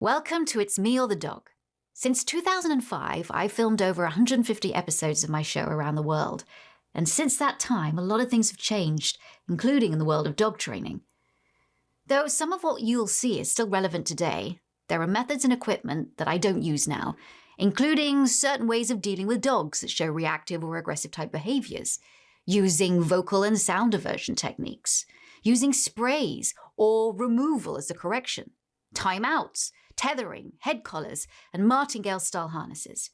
Welcome to It's Me or the Dog. Since 2005, I've filmed over 150 episodes of my show around the world. And since that time, a lot of things have changed, including in the world of dog training. Though some of what you'll see is still relevant today, there are methods and equipment that I don't use now, including certain ways of dealing with dogs that show reactive or aggressive type behaviors, using vocal and sound diversion techniques, using sprays or removal as a correction, timeouts, tethering, head collars, and martingale-style harnesses.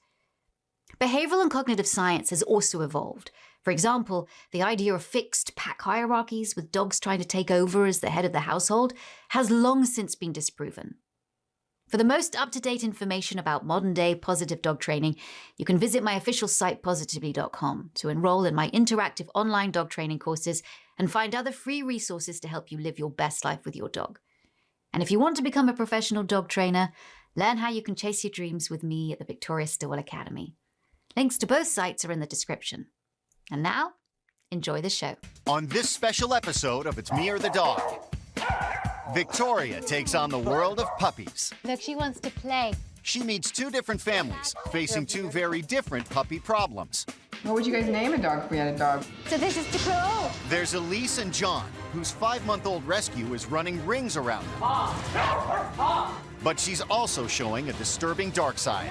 Behavioral and cognitive science has also evolved. For example, the idea of fixed pack hierarchies with dogs trying to take over as the head of the household has long since been disproven. For the most up-to-date information about modern-day positive dog training, you can visit my official site positively.com to enroll in my interactive online dog training courses and find other free resources to help you live your best life with your dog. And if you want to become a professional dog trainer, learn how you can chase your dreams with me at the Victoria Stilwell Academy. Links to both sites are in the description. And now, enjoy the show. On this special episode of It's Me or the Dog, Victoria takes on the world of puppies. Look, she wants to play. She meets two different families facing two very different puppy problems. What would you guys name a dog if we had a dog? So this is Tickle. There's Elise and John, whose 5-month-old rescue is running rings around them. But she's also showing a disturbing dark side.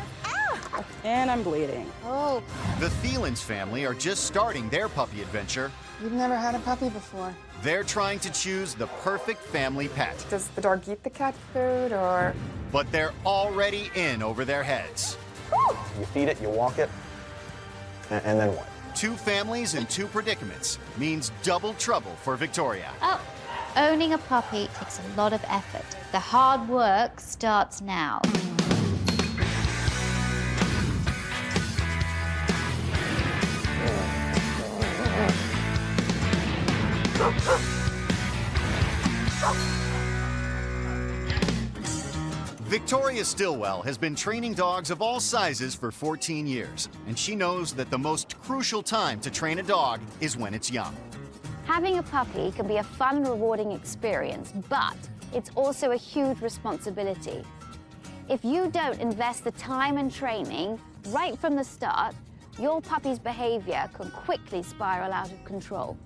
And I'm bleeding. Oh. The Thielens family are just starting their puppy adventure. You've never had a puppy before. They're trying to choose the perfect family pet. Does the dog eat the cat food or? But they're already in over their heads. You feed it, you walk it, and then what? Two families and two predicaments means double trouble for Victoria. Oh, owning a puppy takes a lot of effort. The hard work starts now. Victoria Stilwell has been training dogs of all sizes for 14 years, and she knows that the most crucial time to train a dog is when it's young. Having a puppy can be a fun, rewarding experience, but it's also a huge responsibility. If you don't invest the time and training right from the start, your puppy's behavior can quickly spiral out of control.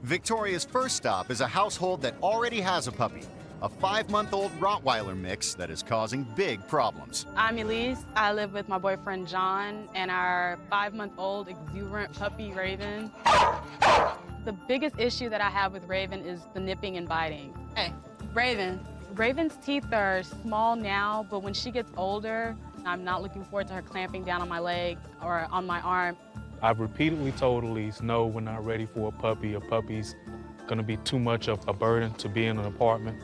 Victoria's first stop is a household that already has a puppy, a 5-month-old Rottweiler mix that is causing big problems. I'm Elise. I live with my boyfriend John and our 5-month-old exuberant puppy Raven. The biggest issue that I have with Raven is the nipping and biting. Hey, Raven. Raven's teeth are small now, but when she gets older, I'm not looking forward to her clamping down on my leg or on my arm. I've repeatedly told Elise, no, we're not ready for a puppy. A puppy's gonna be too much of a burden to be in an apartment.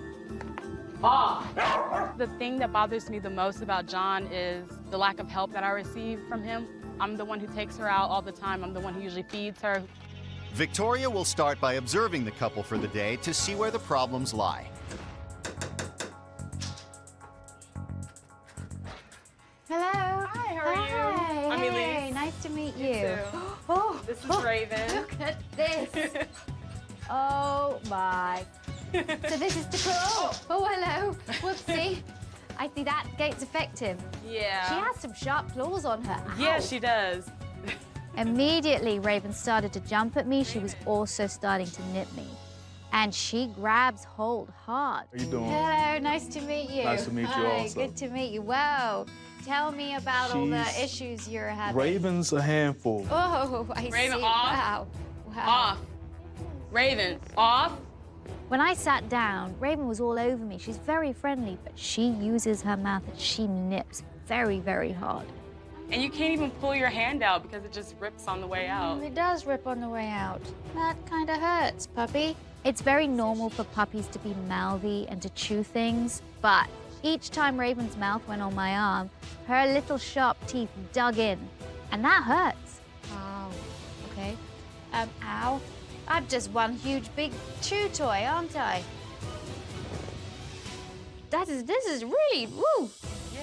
The thing that bothers me the most about John is the lack of help that I receive from him. I'm the one who takes her out all the time. I'm the one who usually feeds her. Victoria will start by observing the couple for the day to see where the problems lie. Hello. Hi, how are you? Hi. I'm Hey, Elise. nice to meet You you. too. Oh, This is Raven. look at this. Oh my. So this is Tickle. Oh, hello. Whoopsie. I see that gate's effective. Yeah. She has some sharp claws on her. Yeah, Ow. she does. Immediately, Raven started to jump at me. She was also starting to nip me. And she grabs hold hard. How you doing? Hello, nice to meet you. Nice to meet you Hi, also. Good to meet you. Wow. Tell me about all the She's- issues you're having. Raven's a handful. Oh, I Raven, see. off. Wow. Wow. Off. Raven, off. When I sat down, Raven was all over me. She's very friendly, but she uses her mouth and she nips very, very hard. And you can't even pull your hand out because it just rips on the way out. It does rip on the way out. That kind of hurts, puppy. It's very normal for puppies to be mouthy and to chew things, but each time Raven's mouth went on my arm, her little sharp teeth dug in, and that hurts. Ow. Okay. Ow. I'm just one huge big chew toy, aren't I? This is really, woo. Yeah.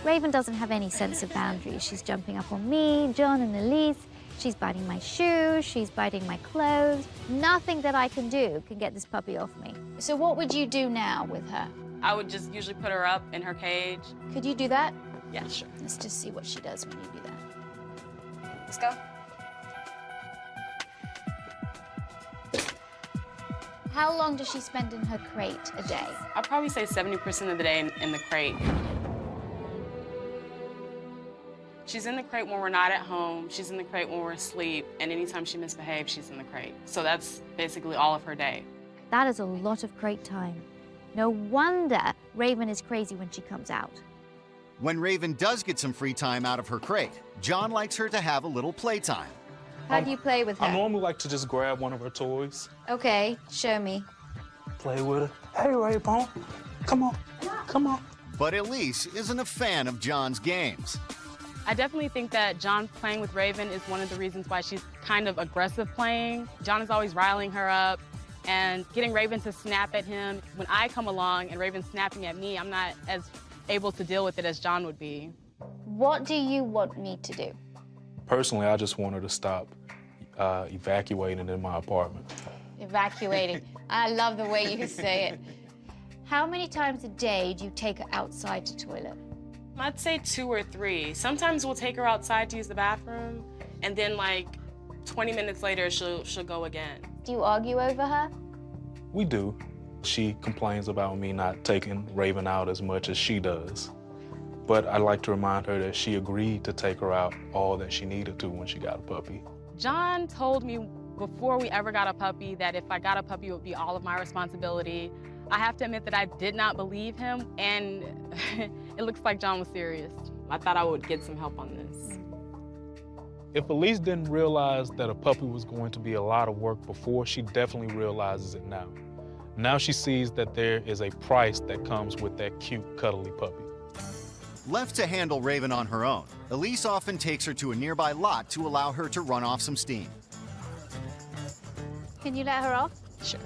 Raven doesn't have any sense of boundaries. She's jumping up on me, John and Elise. She's biting my shoes, she's biting my clothes. Nothing that I can do can get this puppy off me. So what would you do now with her? I would just usually put her up in her cage. Could you do that? Yeah, sure. Let's just see what she does when you do that. Let's go. How long does she spend in her crate a day? I'd probably say 70% of the day in the crate. She's in the crate when we're not at home, she's in the crate when we're asleep, and anytime she misbehaves, she's in the crate. So that's basically all of her day. That is a lot of crate time. No wonder Raven is crazy when she comes out. When Raven does get some free time out of her crate, John likes her to have a little playtime. How do you play with her? I normally like to just grab one of her toys, Okay, show me. play with her. Hey, Raybone, come on, come on. But Elise isn't a fan of John's games. I definitely think that John playing with Raven is one of the reasons why she's kind of aggressive playing. John is always riling her up and getting Raven to snap at him. When I come along and Raven's snapping at me, I'm not as able to deal with it as John would be. What do you want me to do? Personally, I just want her to stop evacuating in my apartment. Evacuating. I love the way you say it. How many times a day do you take her outside to toilet? I'd say 2 or 3. Sometimes we'll take her outside to use the bathroom, and then like 20 minutes later, she'll go again. Do you argue over her? We do. She complains about me not taking Raven out as much as she does. But I like to remind her that she agreed to take her out all that she needed to when she got a puppy. John told me before we ever got a puppy that if I got a puppy, it would be all of my responsibility. I have to admit that I did not believe him, and it looks like John was serious. I thought I would get some help on this. If Elise didn't realize that a puppy was going to be a lot of work before, she definitely realizes it now. Now she sees that there is a price that comes with that cute, cuddly puppy. Left to handle Raven on her own, Elise often takes her to a nearby lot to allow her to run off some steam. Can you let her off? Sure.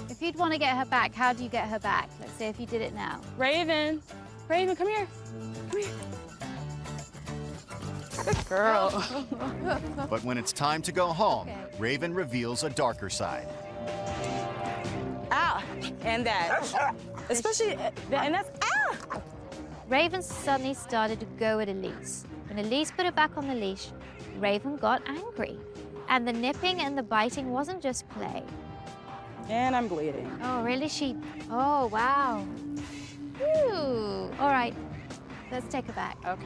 If you'd want to get her back, how do you get her back? Let's say if you did it now. Raven, Raven, come here. Come here. Good girl. But when it's time to go home, Raven reveals a darker side. Ow, and that. Especially, and that's, ah! Raven suddenly started to go at Elise. When Elise put her back on the leash, Raven got angry. And the nipping and the biting wasn't just play. And I'm bleeding. Oh, really? Oh, wow. Ooh. All right, let's take her back. Okay.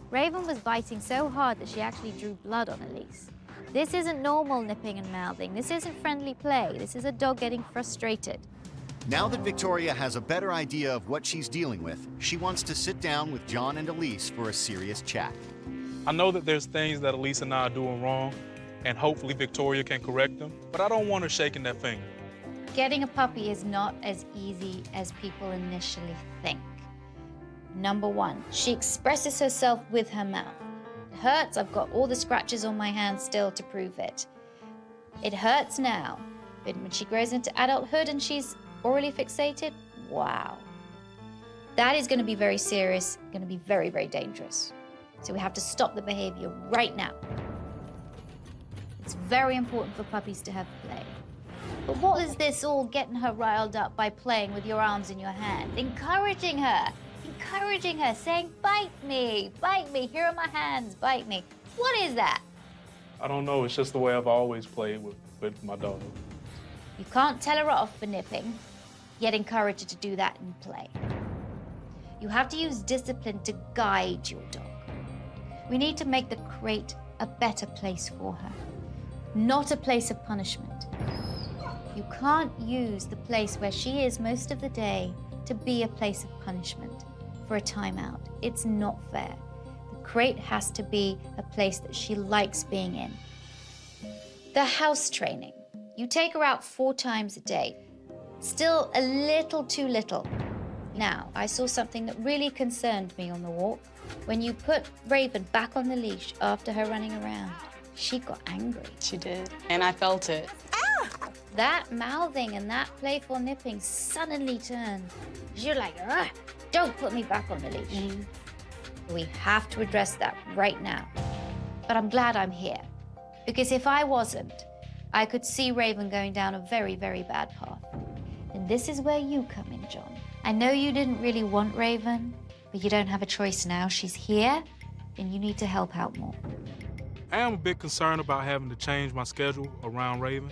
Raven was biting so hard that she actually drew blood on Elise. This isn't normal nipping and mouthing. This isn't friendly play. This is a dog getting frustrated. Now that Victoria has a better idea of what she's dealing with, she wants to sit down with John and Elise for a serious chat. I know that there's things that Elise and I are doing wrong, and hopefully Victoria can correct them, but I don't want her shaking that finger. Getting a puppy is not as easy as people initially think. Number one, she expresses herself with her mouth. It hurts. I've got all the scratches on my hand still to prove it. It hurts now, but when she grows into adulthood and she's orally fixated, wow. That is going to be very serious, going to be very, very dangerous. So we have to stop the behavior right now. It's very important for puppies to have play. But what is this all getting her riled up by playing with your arms in your hand? Encouraging her, saying, bite me, here are my hands, bite me. What is that? I don't know, it's just the way I've always played with my dog. You can't tell her off for nipping, yet encourage her to do that in play. You have to use discipline to guide your dog. We need to make the crate a better place for her, not a place of punishment. You can't use the place where she is most of the day to be a place of punishment for a timeout. It's not fair. The crate has to be a place that she likes being in. The house training. You take her out 4 times a day. Still a little too little. Now, I saw something that really concerned me on the walk. When you put Raven back on the leash after her running around, she got angry. She did, and I felt it. That mouthing and that playful nipping suddenly turned. You're like, ah, don't put me back on the leash. We have to address that right now. But I'm glad I'm here, because if I wasn't, I could see Raven going down a very, very bad path. And this is where you come in, John. I know you didn't really want Raven, but you don't have a choice now. She's here, and you need to help out more. I am a bit concerned about having to change my schedule around Raven.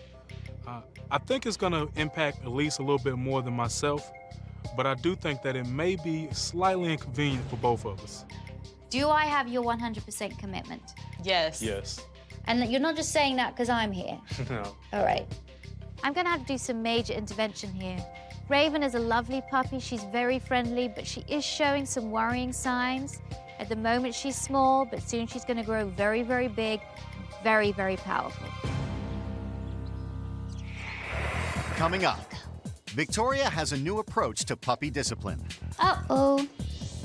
I think it's gonna impact Elise a little bit more than myself, but I do think that it may be slightly inconvenient for both of us. Do I have your 100% commitment? Yes. Yes. And you're not just saying that because I'm here. No. All right. I'm gonna have to do some major intervention here. Raven is a lovely puppy. She's very friendly, but she is showing some worrying signs. At the moment, she's small, but soon she's gonna grow very, very big, very, very powerful. Coming up, Victoria has a new approach to puppy discipline. Uh-oh.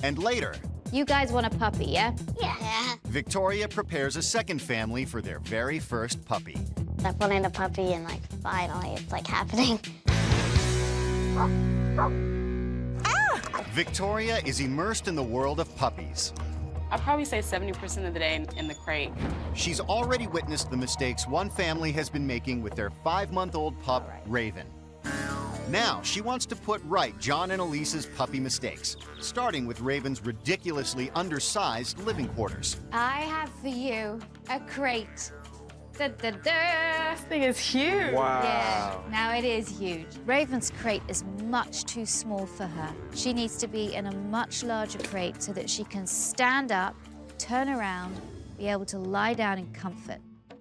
And later, You guys want a puppy, yeah? Yeah. Victoria prepares a second family for their very first puppy. I wanted a puppy and finally it's happening. Victoria is immersed in the world of puppies. I'd probably say 70% of the day in the crate. She's already witnessed the mistakes one family has been making with their 5-month-old pup, Raven. Now, she wants to put right John and Elise's puppy mistakes, starting with Raven's ridiculously undersized living quarters. I have for you a crate. Da-da-da. This thing is huge. Wow. Yeah, now it is huge. Raven's crate is much too small for her. She needs to be in a much larger crate so that she can stand up, turn around, be able to lie down in comfort.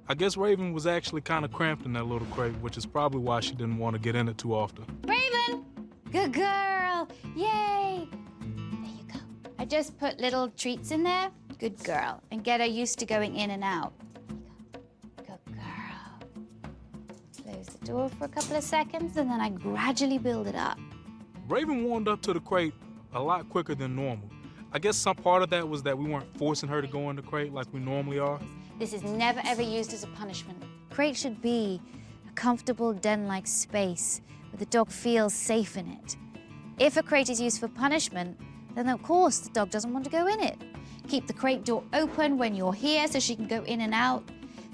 I guess Raven was actually kind of cramped in that little crate, which is probably why she didn't want to get in it too often. Raven! Good girl! Yay! There you go. I just put little treats in there. Good girl. And get her used to going in and out. Good girl. Close the door for a couple of seconds, and then I gradually build it up. Raven warmed up to the crate a lot quicker than normal. I guess some part of that was that we weren't forcing her to go in the crate like we normally are. This is never, ever used as a punishment. Crate should be a comfortable den-like space where the dog feels safe in it. If a crate is used for punishment, then of course the dog doesn't want to go in it. Keep the crate door open when you're here so she can go in and out.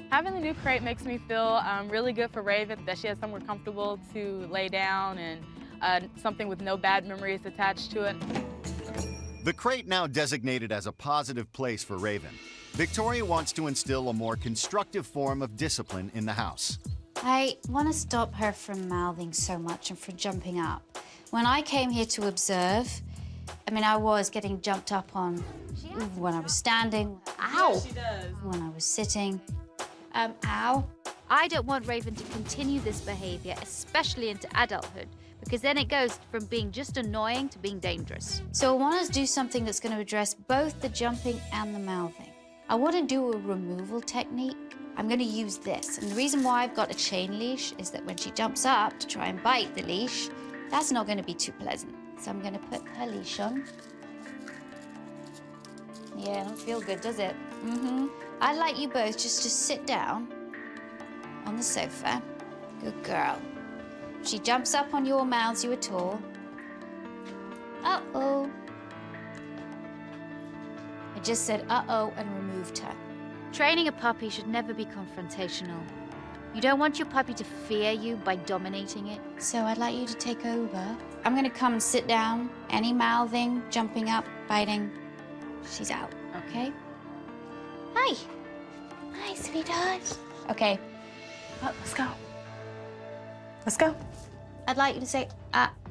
Having the new crate makes me feel really good for Raven, that she has somewhere comfortable to lay down and something with no bad memories attached to it. The crate now designated as a positive place for Raven. Victoria wants to instill a more constructive form of discipline in the house. I want to stop her from mouthing so much and from jumping up. When I came here to observe, I was getting jumped up on when I was standing. Ow! Yeah, she does. When I was sitting. Ow. I don't want Raven to continue this behavior, especially into adulthood, because then it goes from being just annoying to being dangerous. So I want to do something that's going to address both the jumping and the mouthing. I want to do a removal technique. I'm going to use this. And the reason why I've got a chain leash is that when she jumps up to try and bite the leash, that's not going to be too pleasant. So I'm going to put her leash on. Yeah, it don't feel good, does it? Mm-hmm. I'd like you both just to sit down on the sofa. Good girl. If she jumps up on your mouths you at all. Uh-oh. I just said uh-oh and removed her. Training a puppy should never be confrontational. You don't want your puppy to fear you by dominating it. So I'd like you to take over. I'm gonna come and sit down. Any mouthing, jumping up, biting, she's out, okay? Hi. Hi, sweetheart. Okay. Let's go. Let's go. I'd like you to say,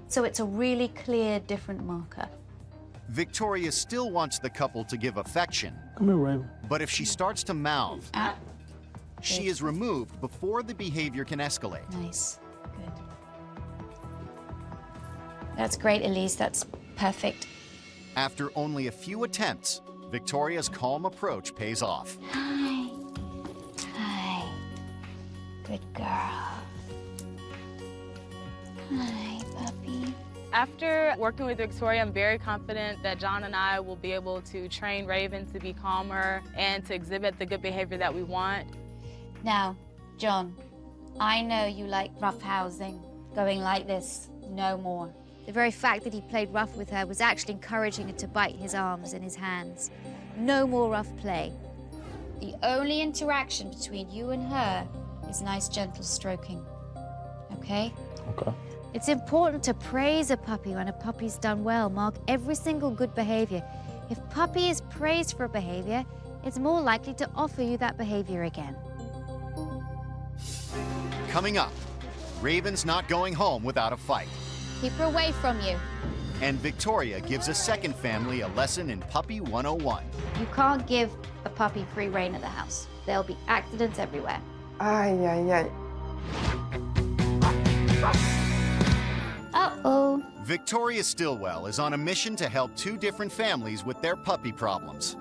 so it's a really clear, different marker. Victoria still wants the couple to give affection. Come here, Raven. But if she starts to mouth, she is removed before the behavior can escalate. Nice. Good. That's great, Elise. That's perfect. After only a few attempts, Victoria's calm approach pays off. Hi. Hi. Good girl. Hi, puppy. After working with Victoria, I'm very confident that John and I will be able to train Raven to be calmer and to exhibit the good behavior that we want. Now, John, I know you like roughhousing, going like this, no more. The very fact that he played rough with her was actually encouraging her to bite his arms and his hands. No more rough play. The only interaction between you and her is nice, gentle stroking. Okay? Okay. It's important to praise a puppy when a puppy's done well. Mark every single good behavior. If puppy is praised for a behavior, it's more likely to offer you that behavior again. Coming up, Raven's not going home without a fight. Keep her away from you. And Victoria gives a second family a lesson in Puppy 101. You can't give a puppy free rein at the house. There'll be accidents everywhere. Ay, ay, ay. Uh-oh. Victoria Stilwell is on a mission to help two different families with their puppy problems.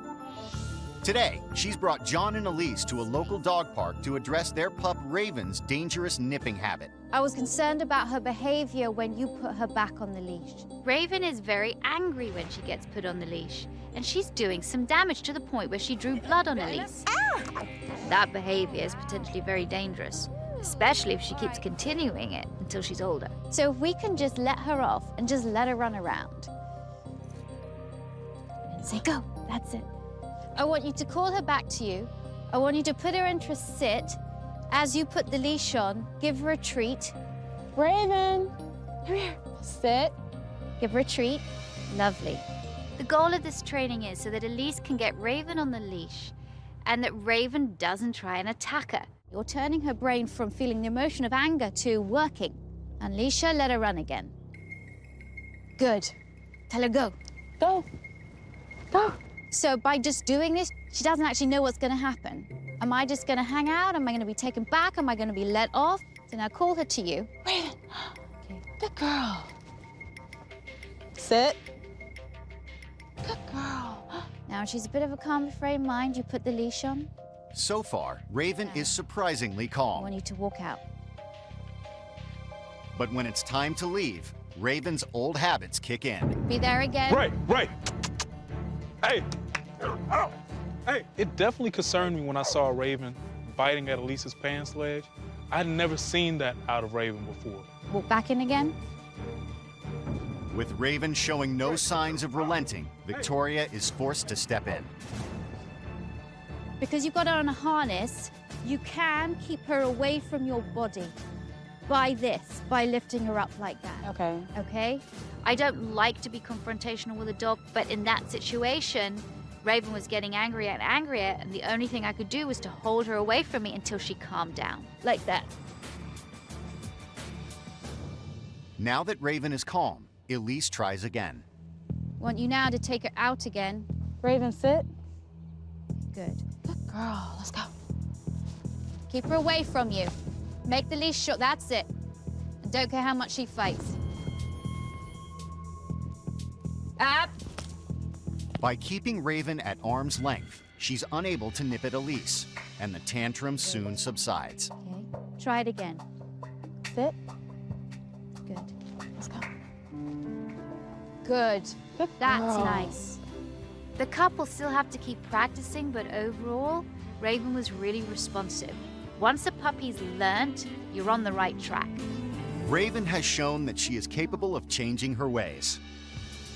Today, she's brought John and Elise to a local dog park to address their pup Raven's dangerous nipping habit. I was concerned about her behavior when you put her back on the leash. Raven is very angry when she gets put on the leash, and she's doing some damage to the point where she drew blood on Elise. That behavior is potentially very dangerous, especially if she keeps continuing it until she's older. So if we can just let her off and just let her run around. And say, go, that's it. I want you to call her back to you. I want you to put her into a sit. As you put the leash on, give her a treat. Raven, come here, sit. Give her a treat. Lovely. The goal of this training is so that Elise can get Raven on the leash and that Raven doesn't try and attack her. You're turning her brain from feeling the emotion of anger to working. Unleash her, let her run again. Good. Tell her go. Go. Go. So by just doing this, she doesn't actually know what's going to happen. Am I just going to hang out? Am I going to be taken back? Am I going to be let off? So now call her to you. Raven. Okay. Good girl. Sit. Good girl. Now she's a bit of a calmer frame of mind. You put the leash on. So far, Raven is surprisingly I calm. want you to walk out. But when it's time to leave, Raven's old habits kick in. Be there again. Right. Hey! Ow! Hey! It definitely concerned me when I saw Raven biting at Elise's pants leg. I'd never seen that out of Raven before. Walk back in again. With Raven showing no signs of relenting, Victoria is forced to step in. Because you've got her on a harness, you can keep her away from your body by lifting her up like that. Okay. Okay? I don't like to be confrontational with a dog, but in that situation, Raven was getting angrier and angrier, and the only thing I could do was to hold her away from me until she calmed down. Like that. Now that Raven is calm, Elise tries again. Want you now to take her out again. Raven, sit. Good. Good girl. Let's go. Keep her away from you. Make the leash short, that's it. And don't care how much she fights. Up. By keeping Raven at arm's length, she's unable to nip at Elise, and the tantrum soon subsides. Okay, try it again. Sit. Good. Let's go. Good. Good That's girl. nice. The couple still have to keep practicing, but overall, Raven was really responsive. Once a puppy's learned, you're on the right track. Raven has shown that she is capable of changing her ways.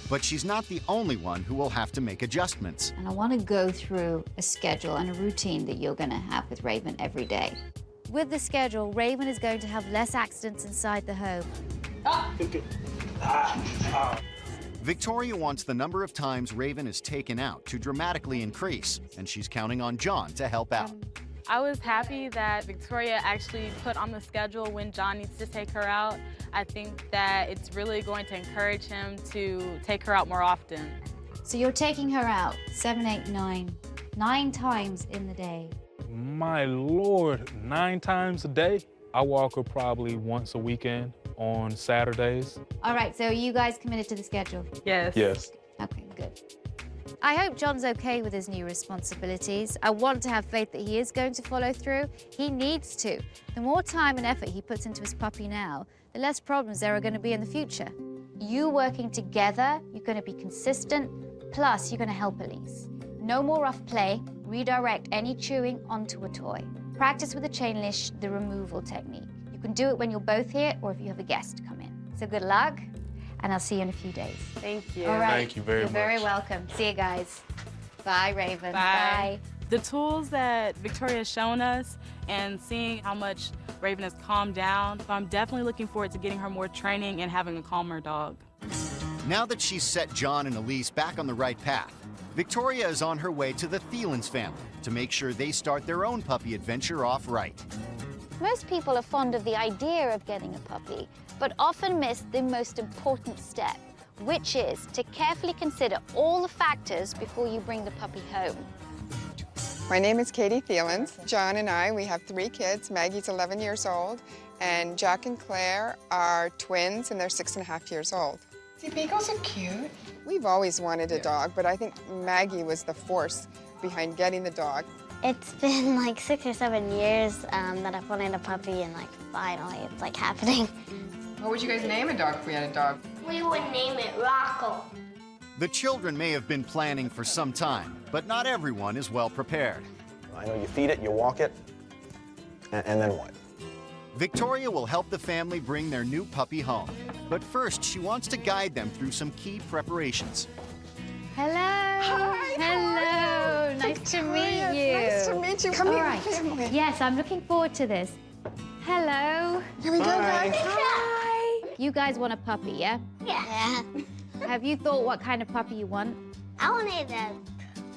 But she's not the only one who will have to make adjustments. And I want to go through a schedule and a routine that you're going to have with Raven every day. With the schedule, Raven is going to have less accidents inside the home. Victoria wants the number of times Raven is taken out to dramatically increase, and she's counting on John to help out. I was happy that Victoria actually put on the schedule when John needs to take her out. I think that it's really going to encourage him to take her out more often. So you're taking her out 7, 8, 9 times in the day. My Lord, 9 times a day? I walk her probably once a weekend on Saturdays. All right, so are you guys committed to the schedule? Yes. Yes. Okay, good. I hope John's okay with his new responsibilities. I want to have faith that he is going to follow through. He needs to. The more time and effort he puts into his puppy now, the less problems there are going to be in the future. You working together, you're going to be consistent, plus you're going to help Elise. No more rough play. Redirect any chewing onto a toy. Practice with a chain leash the removal technique. You can do it when you're both here or if you have a guest come in. So good luck, and I'll see you in a few days. Thank you. All right. Thank you very You're very much. welcome. See you guys. Bye, Raven. Bye. Bye. The tools that Victoria has shown us and seeing how much Raven has calmed down, I'm definitely looking forward to getting her more training and having a calmer dog. Now that she's set John and Elise back on the right path, Victoria is on her way to the Thielens family to make sure they start their own puppy adventure off right. Most people are fond of the idea of getting a puppy, but often miss the most important step, which is to carefully consider all the factors before you bring the puppy home. My name is Katie Thielens. John and I, we have 3 kids. Maggie's 11 years old, and Jack and Claire are twins, and they're 6.5 years old. See, beagles are cute. We've always wanted a dog, but I think Maggie was the force behind getting the dog. It's been like 6 or 7 years that I've wanted a puppy, and like finally it's like happening. What would you guys name a dog if we had a dog? We would name it Rocco. The children may have been planning for some time, but not everyone is well prepared. I know you feed it, you walk it, and then what? Victoria will help the family bring their new puppy home. But first, she wants to guide them through some key preparations. Hello. Hi. Hello. Nice to meet you. Nice to meet you. Come All here, right. family. Yes, I'm looking forward to this. Hello. Here we go, Bye. guys. Hi. You guys want a puppy, yeah? Yeah. Have you thought what kind of puppy you want? I wanted a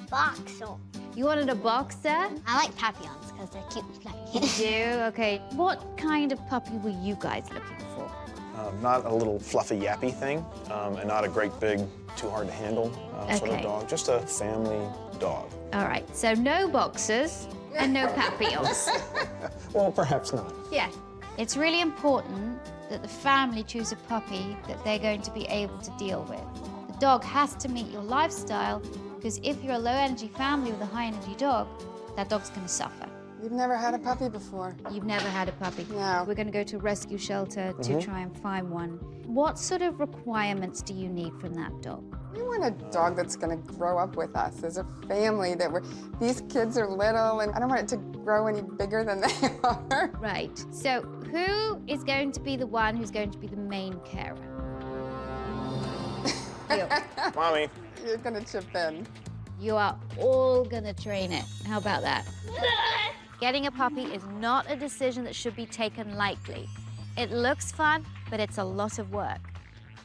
boxer. You wanted a boxer? I like papillons because they're cute and You fluffy. do? Okay. What kind of puppy were you guys looking for? Not a little fluffy yappy thing, and not a great big, too hard to handle sort of Okay. dog. Just a family dog. All right, so no boxers and no papillons. Well, perhaps not. Yeah. It's really important that the family choose a puppy that they're going to be able to deal with. The dog has to meet your lifestyle, because if you're a low-energy family with a high-energy dog, that dog's going to suffer. You've never had a puppy before. You've never had a puppy. No. We're going to go to a rescue shelter to try and find one. What sort of requirements do you need from that dog? We want a dog that's going to grow up with us as a family. These kids are little, and I don't want it to grow any bigger than they are. Right. So who is going to be the one who's going to be the main carer? You. Mommy. You're going to chip in. You are all gonna train it. How about that? Getting a puppy is not a decision that should be taken lightly. It looks fun, but it's a lot of work.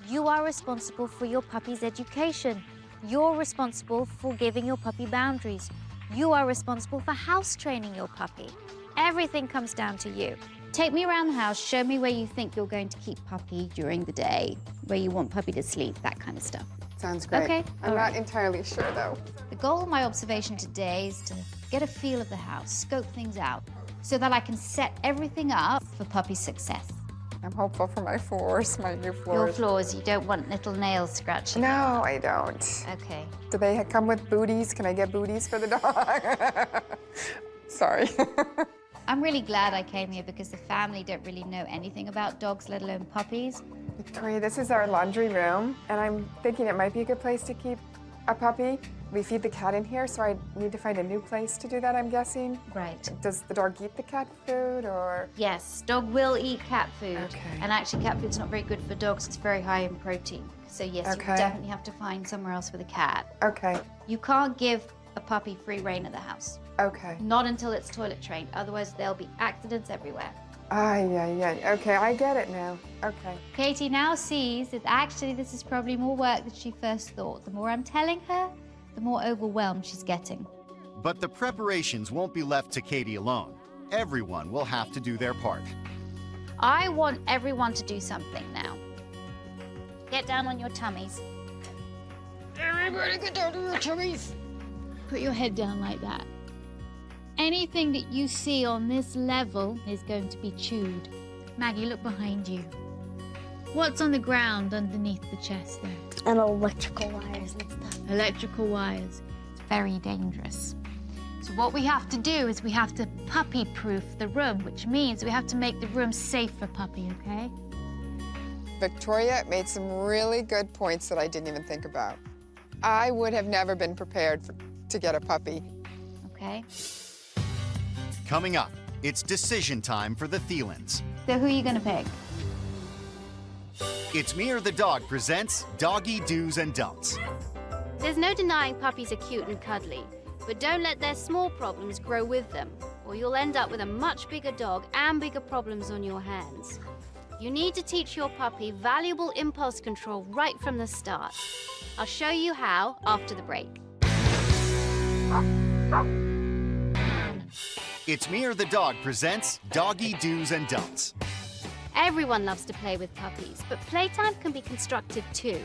You are responsible for your puppy's education. You're responsible for giving your puppy boundaries. You are responsible for house training your puppy. Everything comes down to you. Take me around the house, show me where you think you're going to keep puppy during the day, where you want puppy to sleep, that kind of stuff. Sounds great. Okay, I'm all not right. entirely sure, though. The goal of my observation today is to get a feel of the house, scope things out, so that I can set everything up for puppy success. I'm hopeful for my floors, my new Your floors. floors, you don't want little nails scratching. No, I don't. Okay. Do they come with booties? Can I get booties for the dog? Sorry. I'm really glad I came here because the family don't really know anything about dogs, let alone puppies. Victoria, this is our laundry room, and I'm thinking it might be a good place to keep a puppy. We feed the cat in here, so I need to find a new place to do that, I'm guessing. Right. Does the dog eat the cat food, or? Yes, dog will eat cat food. Okay. And actually cat food's not very good for dogs. It's very high in protein. So yes, you Okay. definitely have to find somewhere else for the cat. Okay, You can't give a puppy free rein at the house. okay. Not until it's toilet trained, otherwise there'll be accidents everywhere. Yeah. Okay, I get it now. Okay. Katie now sees that actually this is probably more work than she first thought. The more I'm telling her, the more overwhelmed she's getting. But the preparations won't be left to Katie alone. Everyone will have to do their part. I want everyone to do something now. Get down on your tummies. Everybody get down on your tummies. Put your head down like that. Anything that you see on this level is going to be chewed. Maggie, look behind you. What's on the ground underneath the chest there? And electrical wires and stuff. Electrical wires. It's very dangerous. So what we have to do is we have to puppy-proof the room, which means we have to make the room safe for puppy, okay? Victoria made some really good points that I didn't even think about. I would have never been prepared to get a puppy. Okay. Coming up, it's decision time for the Thielens. So who are you gonna pick? It's Me or the Dog presents Doggy Do's and Don'ts. There's no denying puppies are cute and cuddly, But don't let their small problems grow with them, or you'll end up with a much bigger dog and bigger problems on your hands. You need to teach your puppy valuable impulse control right from the start. I'll show you how after the break. It's Me or the Dog presents Doggy Do's and Don'ts. Everyone loves to play with puppies, but playtime can be constructive too.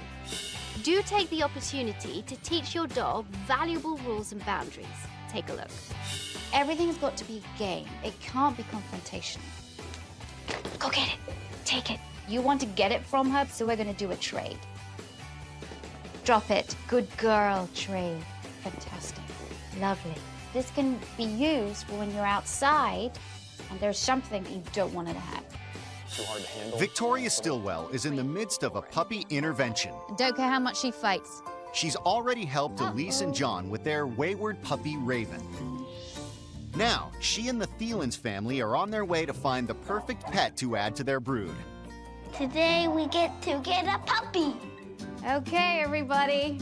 Do take the opportunity to teach your dog valuable rules and boundaries. Take a look. Everything's got to be a game. It can't be confrontational. Go get it. Take it. You want to get it from her, so we're going to do a trade. Drop it. Good girl, trade. Fantastic. Lovely. This can be used for when you're outside and there's something you don't want her to have. Too hard to handle. Victoria Stilwell is in the midst of a puppy intervention. Don't care how much she fights. She's already helped Elise and John with their wayward puppy, Raven. Now, she and the Thielens family are on their way to find the perfect pet to add to their brood. Today we get to get a puppy. Okay, everybody.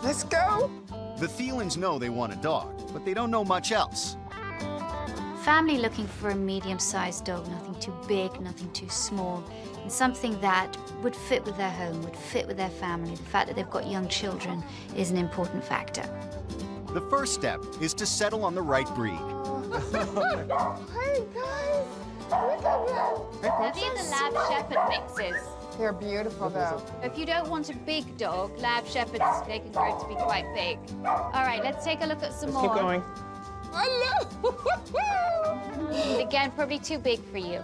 Let's go. The Thielens know they want a dog, but they don't know much else. Family looking for a medium-sized dog, nothing too big, nothing too small, and something that would fit with their home, would fit with their family. The fact that they've got young children is an important factor. The first step is to settle on the right breed. Hey, guys. Look at them. These are Lab Shepherd mixes. They're beautiful, though. If you don't want a big dog, Lab Shepherds, they can grow to be quite big. All right, let's take a look at some more. Keep going. And again, probably too big for you.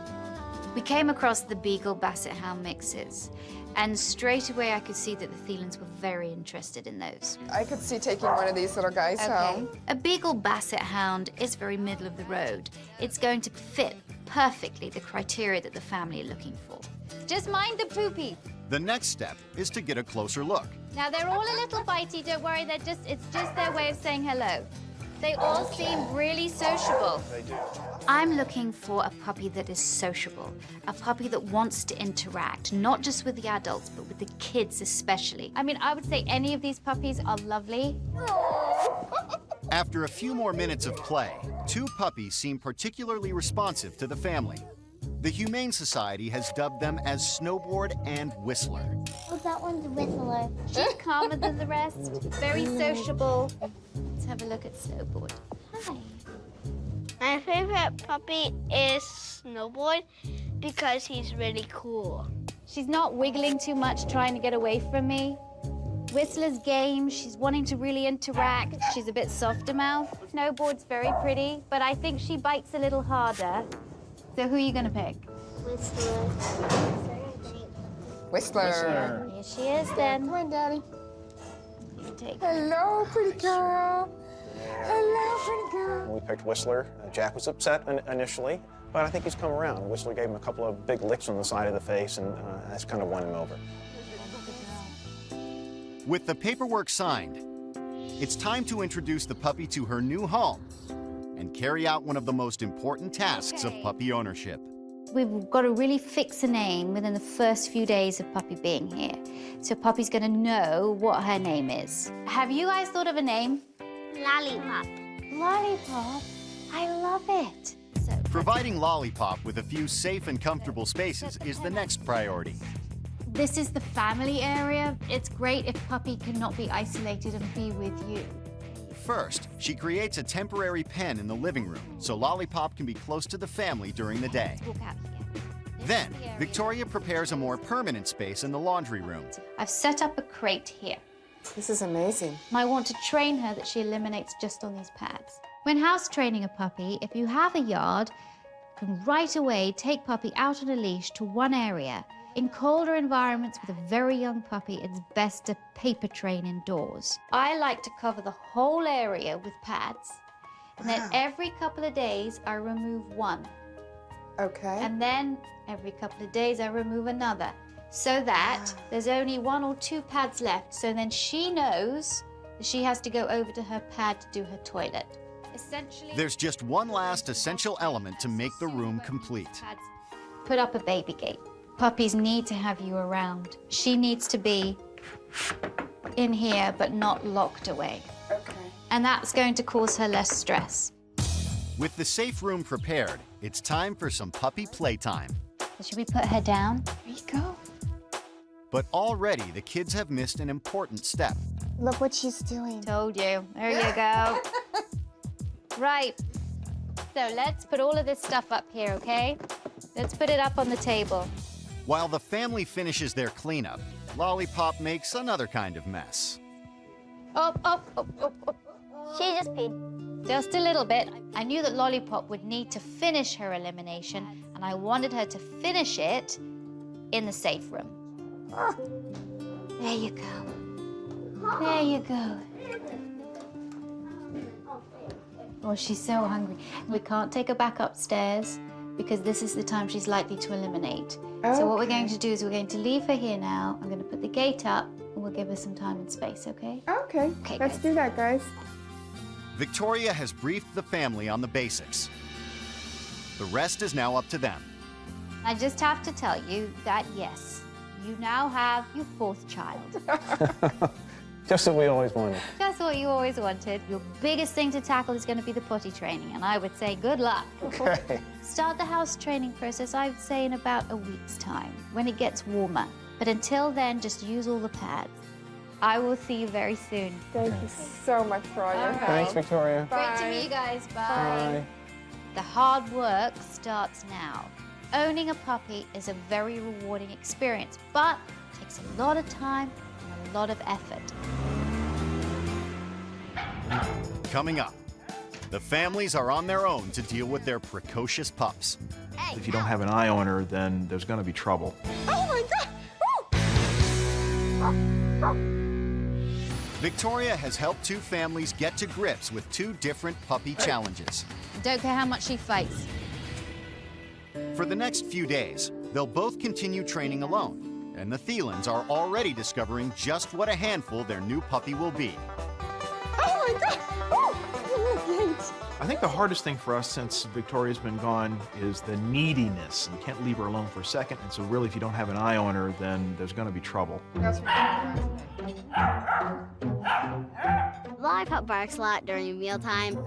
We came across the Beagle Basset Hound mixes, and straight away I could see that the Thielens were very interested in those. I could see taking one of these little guys home. A Beagle Basset Hound is very middle of the road. It's going to fit perfectly the criteria that the family are looking for. Just mind the poopy. The next step is to get a closer look. Now, they're all a little bitey, don't worry, it's just their way of saying hello. They all seem really sociable. They do. I'm looking for a puppy that is sociable, a puppy that wants to interact, not just with the adults, but with the kids especially. I mean, I would say any of these puppies are lovely. After a few more minutes of play, two puppies seem particularly responsive to the family. The Humane Society has dubbed them as Snowboard and Whistler. Oh, that one's Whistler. She's calmer than the rest, very sociable. Let's have a look at Snowboard. Hi. My favorite puppy is Snowboard because he's really cool. She's not wiggling too much, trying to get away from me. Whistler's game, she's wanting to really interact. She's a bit softer mouth. Snowboard's very pretty, but I think she bites a little harder. So who are you gonna pick? Whistler. Whistler. Here she is then. Come on, Daddy. You take Hello, pretty girl. Hello, pretty girl. When we picked Whistler, Jack was upset initially, but I think he's come around. Whistler gave him a couple of big licks on the side of the face, and that's kind of won him over. With the paperwork signed, it's time to introduce the puppy to her new home and carry out one of the most important tasks of puppy ownership. We've got to really fix a name within the first few days of Puppy being here. So Puppy's going to know what her name is. Have you guys thought of a name? Lollipop. Lollipop. I love it. So Providing Lollipop with a few safe and comfortable spaces is the next priority. this is the family area. It's great if Puppy cannot be isolated and be with you. First, she creates a temporary pen in the living room so Lollipop can be close to the family during the day. Walk out here. Then, Victoria prepares a more permanent space in the laundry room. I've set up a crate here. This is amazing. And I want to train her that she eliminates just on these pads. When house training a puppy, if you have a yard, you can right away take Puppy out on a leash to one area. In colder environments with a very young puppy, it's best to paper train indoors. I like to cover the whole area with pads, and then every couple of days I remove one. Okay. And then every couple of days I remove another, so that there's only 1 or 2 pads left, so then she knows that she has to go over to her pad to do her toilet. Essentially, There's just one last essential element to make the room complete. put up a baby gate. Puppies need to have you around. She needs to be in here, but not locked away. Okay. and that's going to cause her less stress. With the safe room prepared, it's time for some puppy playtime. So should we put her down? There you go. But already the kids have missed an important step. Look what she's doing. Told you. There you go. Right. So let's put all of this stuff up here, okay? Let's put it up on the table. While the family finishes their cleanup, Lollipop makes another kind of mess. Oh. She just peed. Just a little bit. I knew that Lollipop would need to finish her elimination, and I wanted her to finish it in the safe room. There you go. There you go. Oh, she's so hungry. We can't take her back upstairs because this is the time she's likely to eliminate. So what we're going to do is we're going to leave her here now. I'm going to put the gate up and we'll give her some time and space, okay? Okay, Okay, let's guys. do that, guys. Victoria has briefed the family on the basics. The rest is now up to them. I just have to tell you that, yes, you now have your fourth child. Just what we always wanted. That's what you always wanted. Your biggest thing to tackle is going to be the potty training, and I would say good luck. Okay. Start the house training process, I would say, in about a week's time, when it gets warmer. But until then, just use all the pads. I will see you very soon. Thank you so much for all your help. Thanks, Victoria. Great to meet you guys. Bye. The hard work starts now. Owning a puppy is a very rewarding experience, but it takes a lot of time and a lot of effort. Coming up, the families are on their own to deal with their precocious pups. If you don't have an eye on her, then there's going to be trouble. Oh my God! Victoria has helped two families get to grips with two different puppy challenges. Don't care how much she fights. For the next few days, they'll both continue training alone, and the Thielens are already discovering just what a handful their new puppy will be. Oh my God! Oh, gate. I think the hardest thing for us since Victoria's been gone is the neediness. You can't leave her alone for a second, and so really if you don't have an eye on her, then there's going to be trouble. Lollipop barks a lot during mealtime.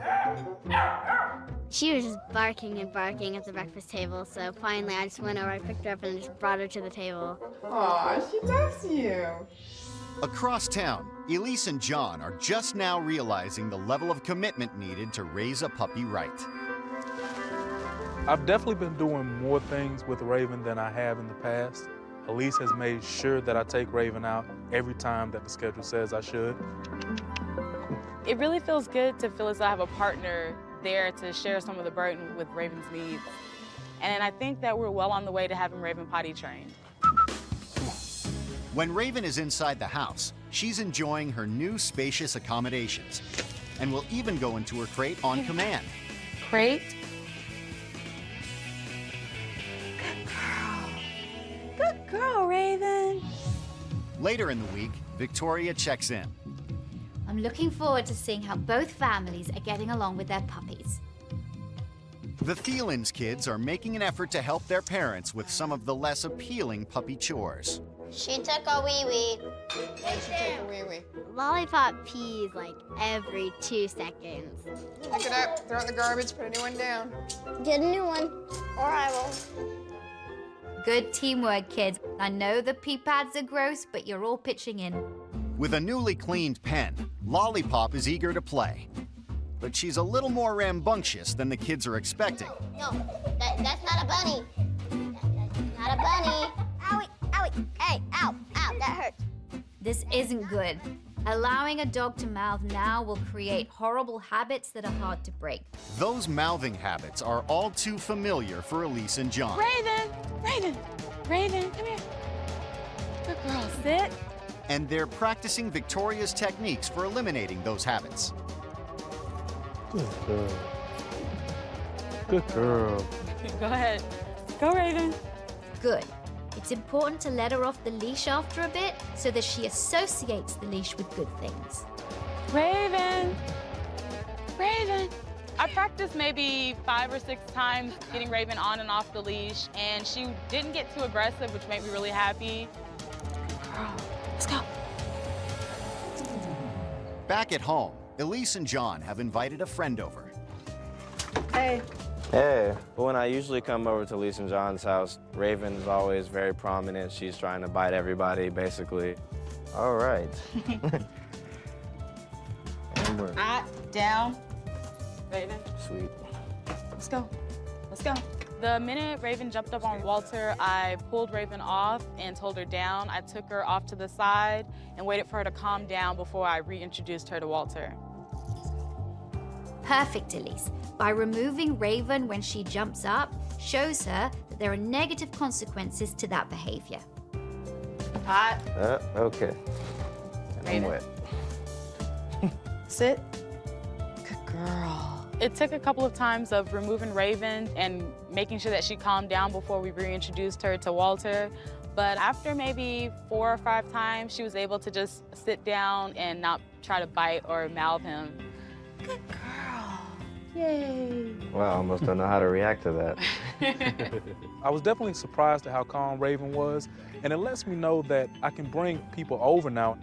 She was just barking and barking at the breakfast table, so finally I just went over, I picked her up and just brought her to the table. Aw, she loves you. Across town, Elise and John are just now realizing the level of commitment needed to raise a puppy right. I've definitely been doing more things with Raven than I have in the past. Elise has made sure that I take Raven out every time that the schedule says I should. It really feels good to feel as though I have a partner there to share some of the burden with Raven's needs. And I think that we're well on the way to having Raven potty trained. When Raven is inside the house, she's enjoying her new spacious accommodations and will even go into her crate on command. Crate? Good girl, Raven. Later in the week, Victoria checks in. I'm looking forward to seeing how both families are getting along with their puppies. The Thielens kids are making an effort to help their parents with some of the less appealing puppy chores. She took a wee-wee. And she took a wee-wee. Lollipop pees like every 2 seconds. Pick it up, throw it in the garbage, put a new one down. Get a new one, or I will. Good teamwork, kids. I know the pee pads are gross, but you're all pitching in. With a newly cleaned pen, Lollipop is eager to play. But she's a little more rambunctious than the kids are expecting. No, that's not a bunny. That's not a bunny. Owie, owie, hey, ow, ow, that hurts. This isn't good. Allowing a dog to mouth now will create horrible habits that are hard to break. Those mouthing habits are all too familiar for Elise and John. Raven, come here. Good girl, sit. And they're practicing Victoria's techniques for eliminating those habits. Good girl. Good girl. Go ahead. Go, Raven. Good. It's important to let her off the leash after a bit so that she associates the leash with good things. Raven. I practiced maybe 5 or 6 times getting Raven on and off the leash, and she didn't get too aggressive, which made me really happy. Girl, let's go. Back at home, Elise and John have invited a friend over. Hey. Hey. When I usually come over to Elise and John's house, Raven is always very prominent. She's trying to bite everybody, basically. All right. Down. Raven. Sweet. Let's go. Let's go. The minute Raven jumped up on Walter, I pulled Raven off and told her down. I took her off to the side and waited for her to calm down before I reintroduced her to Walter. Perfect, Elise. By removing Raven when she jumps up, shows her that there are negative consequences to that behavior. Hot. Okay. I'm Raven. wet. Sit. Good girl. It took a couple of times of removing Raven and making sure that she calmed down before we reintroduced her to Walter. But after maybe 4 or 5 times, she was able to just sit down and not try to bite or mouth him. Good girl. Yay. Well, I almost don't know how to react to that. I was definitely surprised at how calm Raven was, and it lets me know that I can bring people over now.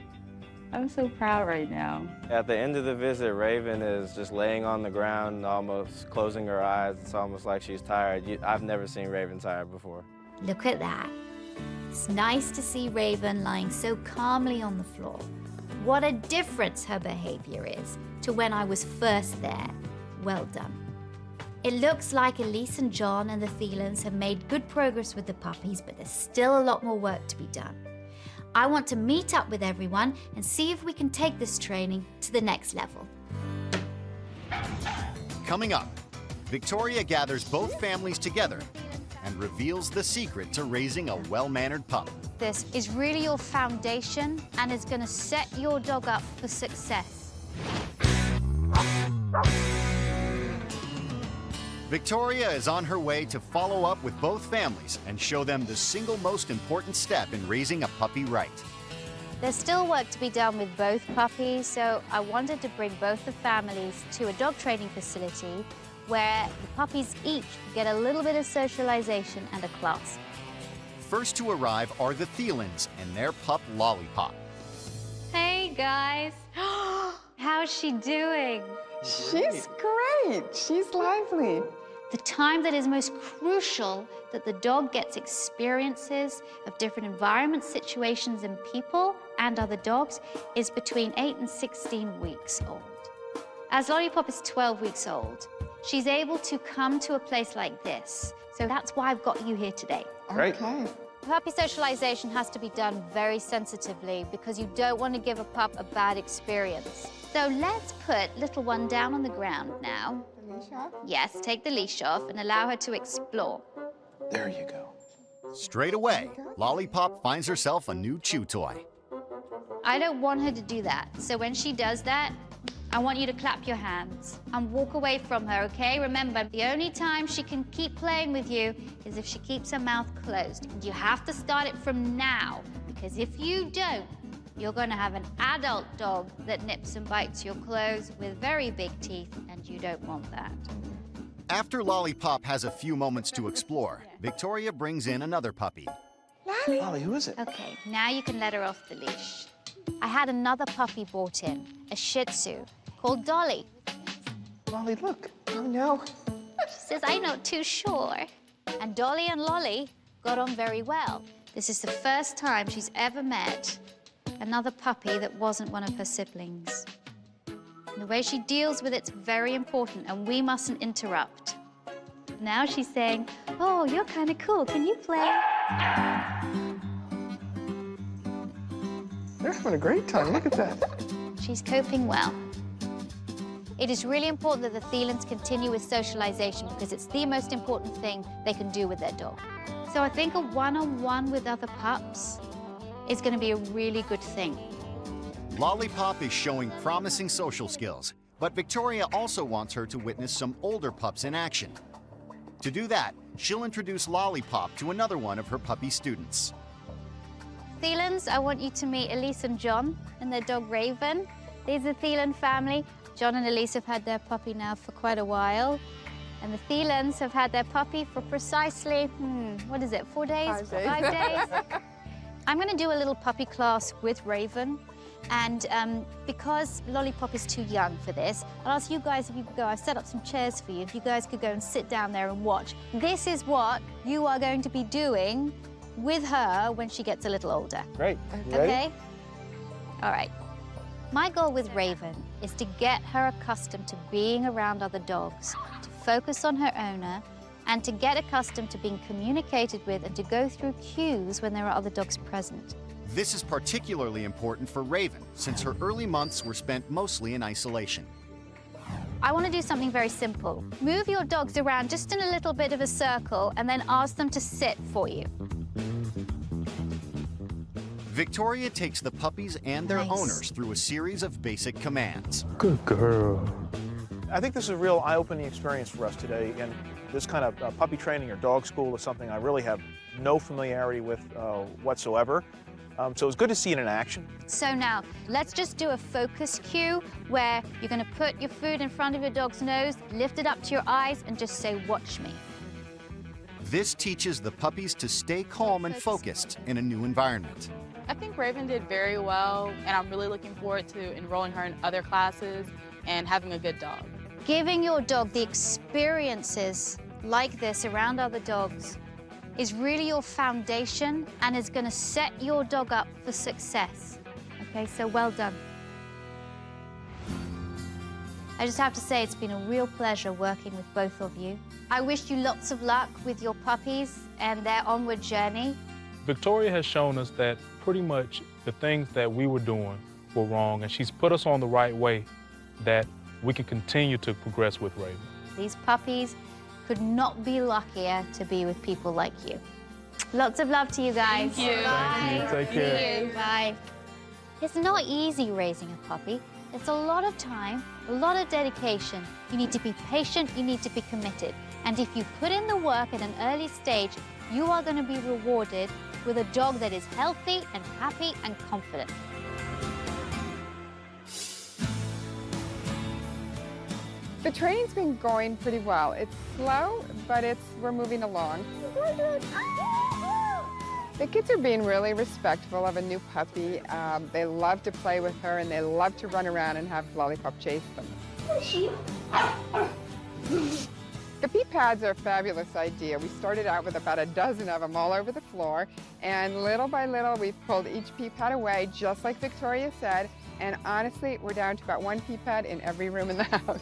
I'm so proud right now. At the end of the visit, Raven is just laying on the ground, almost closing her eyes. It's almost like she's tired. I've never seen Raven tired before. Look at that. It's nice to see Raven lying so calmly on the floor. What a difference her behavior is to when I was first there. Well done. It looks like Elise and John and the Thielens have made good progress with the puppies, but there's still a lot more work to be done. I want to meet up with everyone and see if we can take this training to the next level. Coming up, Victoria gathers both families together and reveals the secret to raising a well-mannered pup. This is really your foundation and is going to set your dog up for success. Victoria is on her way to follow up with both families and show them the single most important step in raising a puppy right. There's still work to be done with both puppies, so I wanted to bring both the families to a dog training facility where the puppies each get a little bit of socialization and a class. First to arrive are the Thielens and their pup Lollipop. Hey guys, how's she doing? She's great. She's lively. The time that is most crucial that the dog gets experiences of different environments, situations, and people and other dogs is between 8 and 16 weeks old. As Lollipop is 12 weeks old, she's able to come to a place like this. So that's why I've got you here today. Great. Okay. Puppy socialization has to be done very sensitively because you don't want to give a pup a bad experience. So let's put little one down on the ground now. The leash off? Yes, take the leash off and allow her to explore. There you go. Straight away, Lollipop finds herself a new chew toy. I don't want her to do that. So when she does that, I want you to clap your hands and walk away from her, okay? Remember, the only time she can keep playing with you is if she keeps her mouth closed. And you have to start it from now, because if you don't, you're going to have an adult dog that nips and bites your clothes with very big teeth, and you don't want that. After Lollipop has a few moments to explore, Victoria brings in another puppy. Lolly, who is it? Okay, now you can let her off the leash. I had another puppy brought in, a Shih Tzu, called Dolly. Lolly, look. Oh, no. She says, I'm not too sure. And Dolly and Lolly got on very well. This is the first time she's ever met another puppy that wasn't one of her siblings. And the way she deals with it's very important, and we mustn't interrupt. Now she's saying, oh, you're kind of cool. Can you play? They're having a great time. Look at that. She's coping well. It is really important that the Thielens continue with socialization because it's the most important thing they can do with their dog. So I think a one-on-one with other pups is going to be a really good thing. Lollipop is showing promising social skills, but Victoria also wants her to witness some older pups in action. To do that, she'll introduce Lollipop to another one of her puppy students. Thielens, I want you to meet Elise and John and their dog Raven. These are the Thielen family. John and Elise have had their puppy now for quite a while. And the Thielens have had their puppy for precisely, what is it, 4 days? 5 days. 5 days. I'm going to do a little puppy class with Raven And because Lollipop is too young for this, I'll ask you guys if you could go. I've set up some chairs for you. If you guys could go and sit down there and watch. This is what you are going to be doing with her when she gets a little older. Great. You ready? Okay? All right. My goal with Raven is to get her accustomed to being around other dogs, to focus on her owner, and to get accustomed to being communicated with and to go through cues when there are other dogs present. This is particularly important for Raven, since her early months were spent mostly in isolation. I want to do something very simple. Move your dogs around just in a little bit of a circle and then ask them to sit for you. Victoria takes the puppies and their Nice. owners through a series of basic commands. Good girl. I think this is a real eye-opening experience for us today, and this kind of puppy training or dog school is something I really have no familiarity with whatsoever. So it's good to see it in action. So now, let's just do a focus cue where you're going to put your food in front of your dog's nose, lift it up to your eyes, and just say, "Watch me." This teaches the puppies to stay calm and focused in a new environment. I think Raven did very well, and I'm really looking forward to enrolling her in other classes and having a good dog. Giving your dog the experiences like this around other dogs is really your foundation and is going to set your dog up for success. Okay, so well done. I just have to say it's been a real pleasure working with both of you. I wish you lots of luck with your puppies and their onward journey. Victoria has shown us that pretty much the things that we were doing were wrong, and she's put us on the right way that we can continue to progress with Raven. These puppies could not be luckier to be with people like you. Lots of love to you guys. Thank you. Bye. Thank you. Take care. See you. Bye. It's not easy raising a puppy. It's a lot of time, a lot of dedication. You need to be patient, you need to be committed. And if you put in the work at an early stage, you are going to be rewarded with a dog that is healthy and happy and confident. The training's been going pretty well. It's slow, but we're moving along. The kids are being really respectful of a new puppy. They love to play with her, and they love to run around and have Lollipop chase them. The pee pads are a fabulous idea. We started out with about a dozen of them all over the floor, and little by little we've pulled each pee pad away, just like Victoria said, and honestly, we're down to about one pee pad in every room in the house.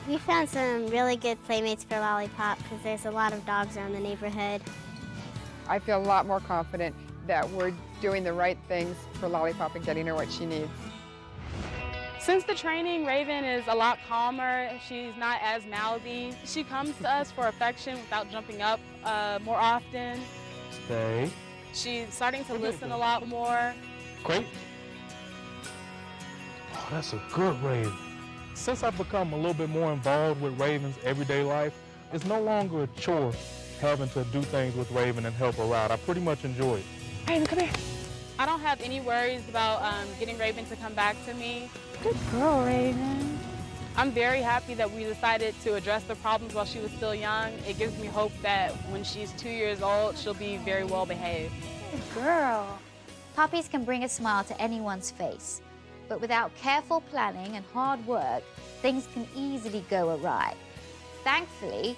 We found some really good playmates for Lollipop because there's a lot of dogs around the neighborhood. I feel a lot more confident that we're doing the right things for Lollipop and getting her what she needs. Since the training, Raven is a lot calmer. She's not as mouthy. She comes to us for affection without jumping up more often. Stay. She's starting to listen a lot more. Great. Oh, that's a good Raven. Since I've become a little bit more involved with Raven's everyday life, it's no longer a chore having to do things with Raven and help her out. I pretty much enjoy it. Raven, come here. I don't have any worries about getting Raven to come back to me. Good girl, Raven. I'm very happy that we decided to address the problems while she was still young. It gives me hope that when she's 2 years old, she'll be very well behaved. Good girl. Puppies can bring a smile to anyone's face, but without careful planning and hard work, things can easily go awry. Thankfully,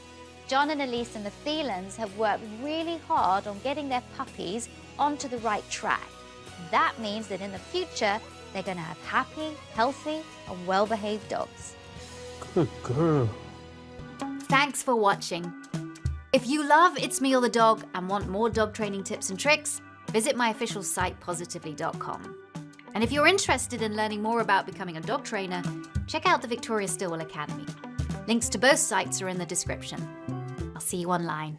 John and Elise and the Thielens have worked really hard on getting their puppies onto the right track. That means that in the future, they're going to have happy, healthy, and well-behaved dogs. Good girl. Thanks for watching. If you love It's Me or the Dog and want more dog training tips and tricks, visit my official site, positively.com. And if you're interested in learning more about becoming a dog trainer, check out the Victoria Stilwell Academy. Links to both sites are in the description. I'll see you online.